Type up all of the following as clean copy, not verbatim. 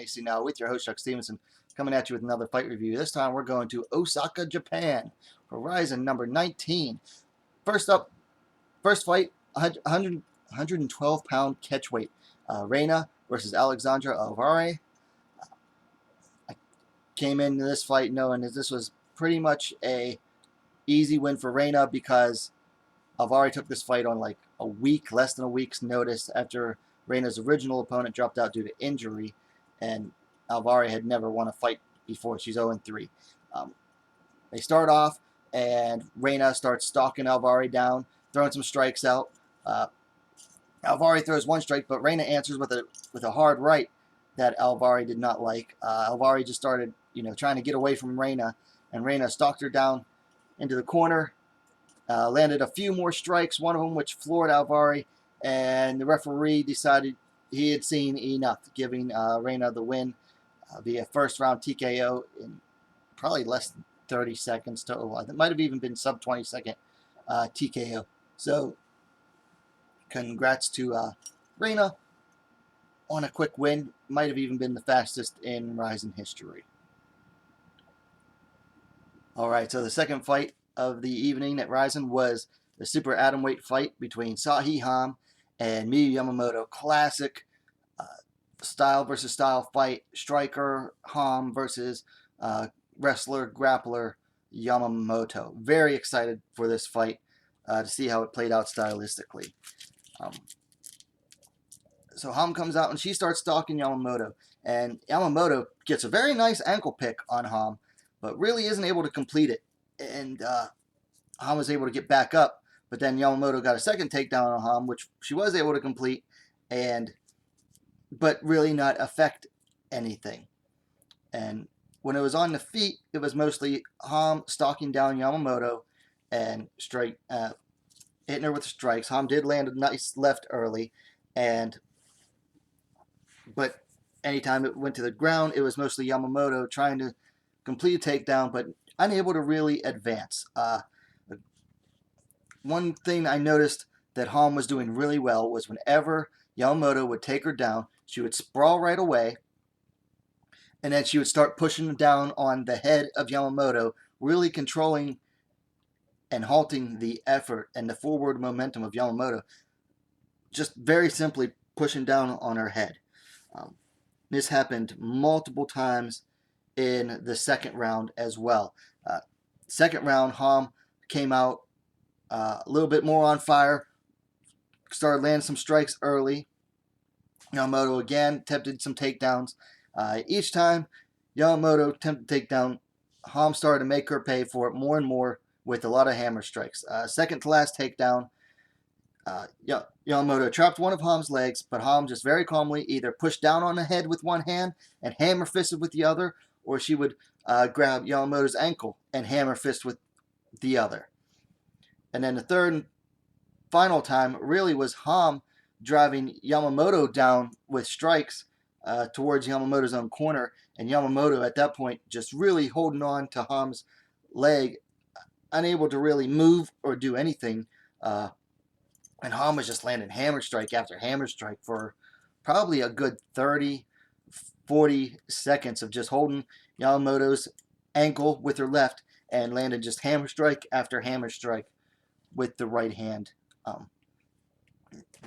WMMA now with your host Chuck Stevenson, coming at you with another fight review. This time we're going to Osaka, Japan for Rizin number 19. First fight, 112-pound catchweight. Rena versus Alexandra Alvare. I came into this fight knowing that this was pretty much a easy win for Rena because Alvare took this fight on like less than a week's notice after Rena's original opponent dropped out due to injury, and Alvare had never won a fight before. She's 0-3. They start off, and Rena starts stalking Alvare down, throwing some strikes out. Alvare throws one strike, but Rena answers with a hard right that Alvare did not like. Alvare just started, trying to get away from Rena, and Rena stalked her down into the corner. Landed a few more strikes, one of them which floored Alvare, and the referee decided he had seen enough, giving Rena the win via first round TKO in probably less than 30 seconds total. It might have even been sub 20 second TKO. So congrats to Rena on a quick win. Might have even been the fastest in Rizin history. Alright, so the second fight of the evening at Rizin was the super atomweight fight between Seo-Hee Ham and Miyuu Yamamoto. Classic style versus style fight. Striker Ham versus wrestler, grappler Yamamoto. Very excited for this fight to see how it played out stylistically. So Ham comes out and she starts stalking Yamamoto, and Yamamoto gets a very nice ankle pick on Ham, but really isn't able to complete it. And Ham was able to get back up, but then Yamamoto got a second takedown on Ham, which she was able to complete, but really not affect anything. And when it was on the feet, it was mostly Ham stalking down Yamamoto and hitting her with strikes. Ham did land a nice left early, but anytime it went to the ground, it was mostly Yamamoto trying to complete a takedown, but unable to really advance. One thing I noticed that Ham was doing really well was whenever Yamamoto would take her down, she would sprawl right away, and then she would start pushing down on the head of Yamamoto, really controlling and halting the effort and the forward momentum of Yamamoto, just very simply pushing down on her head. This happened multiple times in the second round as well. Second round, Ham came out a little bit more on fire, started landing some strikes early. Yamamoto again attempted some takedowns. Each time Yamamoto attempted takedown, Ham started to make her pay for it more and more with a lot of hammer strikes. Second to last takedown, Yamamoto trapped one of Ham's legs, but Ham just very calmly either pushed down on the head with one hand and hammer fisted with the other, or she would grab Yamamoto's ankle and hammer fist with the other. And then the third and final time really was Ham driving Yamamoto down with strikes towards Yamamoto's own corner, and Yamamoto at that point just really holding on to Ham's leg, unable to really move or do anything. And Ham was just landing hammer strike after hammer strike for probably a good 30, 40 seconds of just holding Yamamoto's ankle with her left and landed just hammer strike after hammer strike with the right hand. The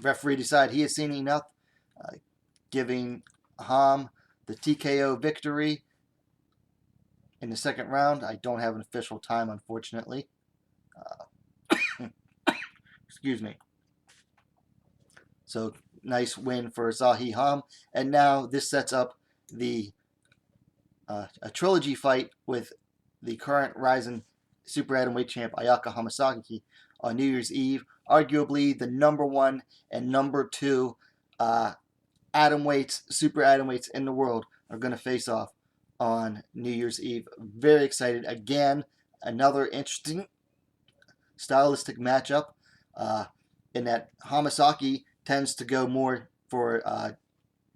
referee decided he had seen enough, giving Ham the TKO victory in the second round. I don't have an official time, unfortunately. Excuse me. So, nice win for Seo-Hee Ham. And now this sets up a trilogy fight with the current Rizin super atomweight champ Ayaka Hamasaki on New Year's Eve. Arguably the number one and number two super atomweights in the world are going to face off on New Year's Eve. Very excited. Again, another interesting stylistic matchup in that Hamasaki tends to go more for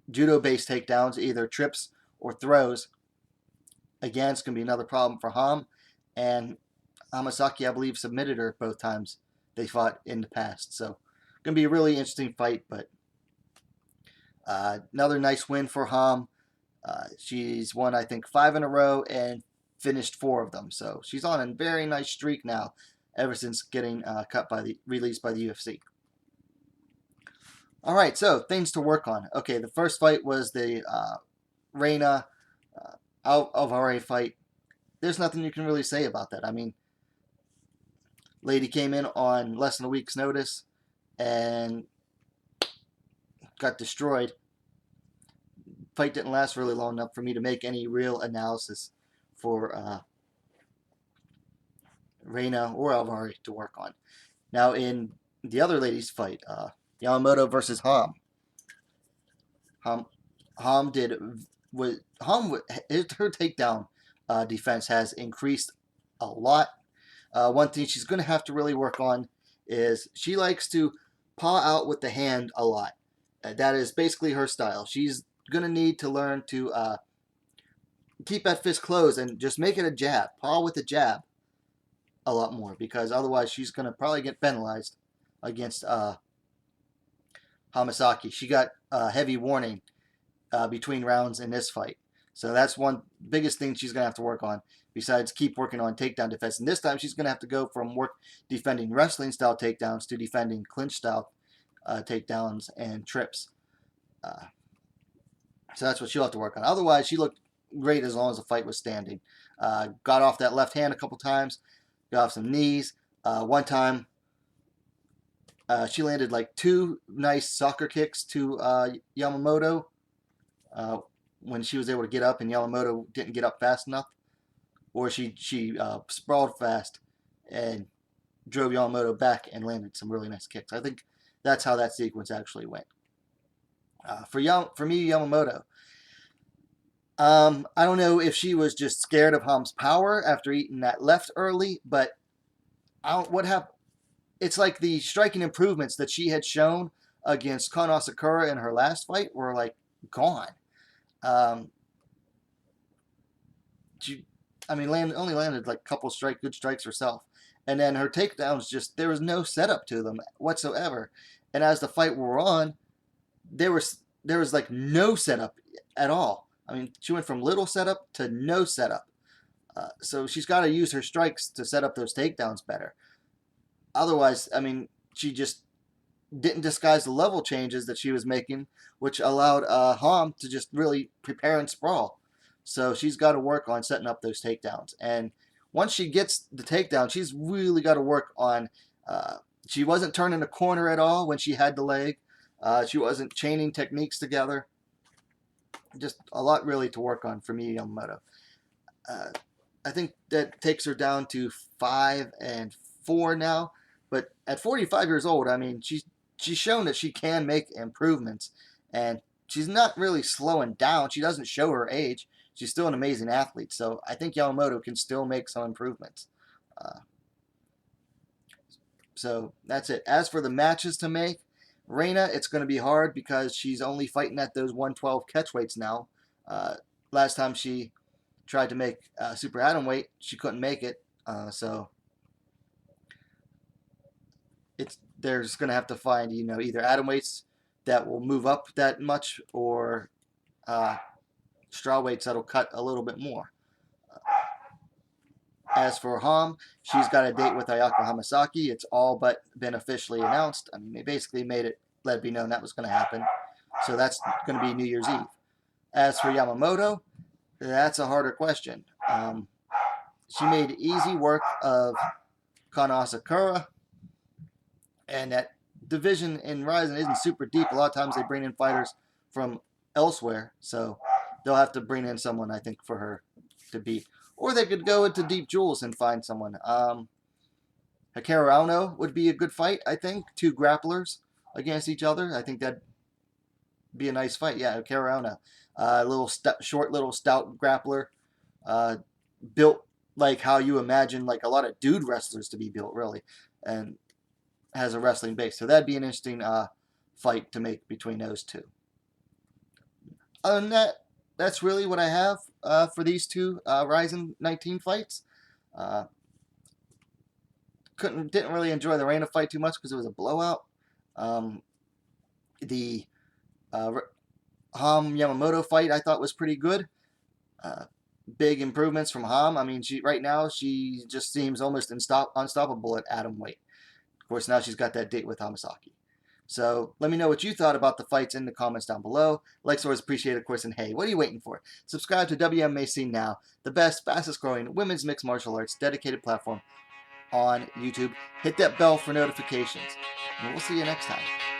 judo-based takedowns, either trips or throws. Again, it's going to be another problem for Ham. And Hamasaki, I believe, submitted her both times they fought in the past. So, going to be a really interesting fight. But another nice win for Ham. She's won, I think, 5 in a row and finished 4 of them. So she's on a very nice streak now, ever since getting released by the UFC. All right, so things to work on. Okay, the first fight was the Rena Alvare fight. There's nothing you can really say about that. I mean, lady came in on less than a week's notice and got destroyed. Fight didn't last really long enough for me to make any real analysis for Rena or Alvare to work on. Now, in the other lady's fight, Yamamoto versus Ham. Ham did was Ham her takedown defense has increased a lot. One thing she's going to have to really work on is she likes to paw out with the hand a lot. That is basically her style. She's going to need to learn to keep that fist closed and just make it a jab. Paw with a jab a lot more, because otherwise she's going to probably get penalized against Hamasaki. She got a heavy warning between rounds in this fight. So that's one biggest thing she's going to have to work on, besides keep working on takedown defense. And this time she's going to have to go from work defending wrestling style takedowns to defending clinch style takedowns and trips. So that's what she'll have to work on. Otherwise, she looked great as long as the fight was standing. Got off that left hand a couple times, got off some knees. One time, she landed like 2 nice soccer kicks to Yamamoto when she was able to get up and Yamamoto didn't get up fast enough. Or she sprawled fast and drove Yamamoto back and landed some really nice kicks. I think that's how that sequence actually went. For Miyuu Yamamoto, I don't know if she was just scared of Ham's power after eating that left early, but what happened? It's like the striking improvements that she had shown against Kon Osaka in her last fight were like gone. She, I mean, only landed like a couple good strikes herself, and then her takedowns there was no setup to them whatsoever. And as the fight wore on, there was like no setup at all. I mean, she went from little setup to no setup. So she's got to use her strikes to set up those takedowns better. Otherwise, I mean, she just didn't disguise the level changes that she was making, which allowed Ham to just really prepare and sprawl. So she's got to work on setting up those takedowns. And once she gets the takedown, she's really got to work on. She wasn't turning the corner at all when she had the leg. She wasn't chaining techniques together. Just a lot really to work on for Miyuu Yamamoto. I think that takes her down to 5-4 now. But at 45 years old, I mean, she's shown that she can make improvements, and she's not really slowing down. She doesn't show her age. She's still an amazing athlete. So I think Yamamoto can still make some improvements. So that's it. As for the matches to make, Rena, it's going to be hard because she's only fighting at those 112 catchweights now. Last time she tried to make super atomweight, she couldn't make it. So they're just going to have to find either atomweights that will move up that much, or strawweights that'll cut a little bit more. As for Ham, she's got a date with Ayaka Hamasaki. It's all but been officially announced. I mean, they basically let it be known that was going to happen. So that's going to be New Year's Eve. As for Yamamoto, that's a harder question. She made easy work of Kon Osaka, and that division in Rizin isn't super deep. A lot of times they bring in fighters from elsewhere, so they'll have to bring in someone, I think, for her to beat. Or they could go into Deep Jewels and find someone. Hikaru Ono would be a good fight, I think. 2 grapplers against each other. I think that'd be a nice fight. Yeah, Hikaru Ono. Short, little stout grappler. Built like how you imagine like a lot of dude wrestlers to be built, really. And has a wrestling base. So that'd be an interesting fight to make between those two. Other than that, that's really what I have for these 2 Rizin 19 fights. Didn't really enjoy the Rena fight too much because it was a blowout. The Ham Yamamoto fight I thought was pretty good. Uh, Big improvements from Ham. I mean, right now she just seems almost unstoppable at atomweight. Of course, now she's got that date with Hamasaki. So let me know what you thought about the fights in the comments down below. Likes always appreciated, of course, and hey, what are you waiting for? Subscribe to WMMA now, the best, fastest growing women's mixed martial arts dedicated platform on YouTube. Hit that bell for notifications, and we'll see you next time.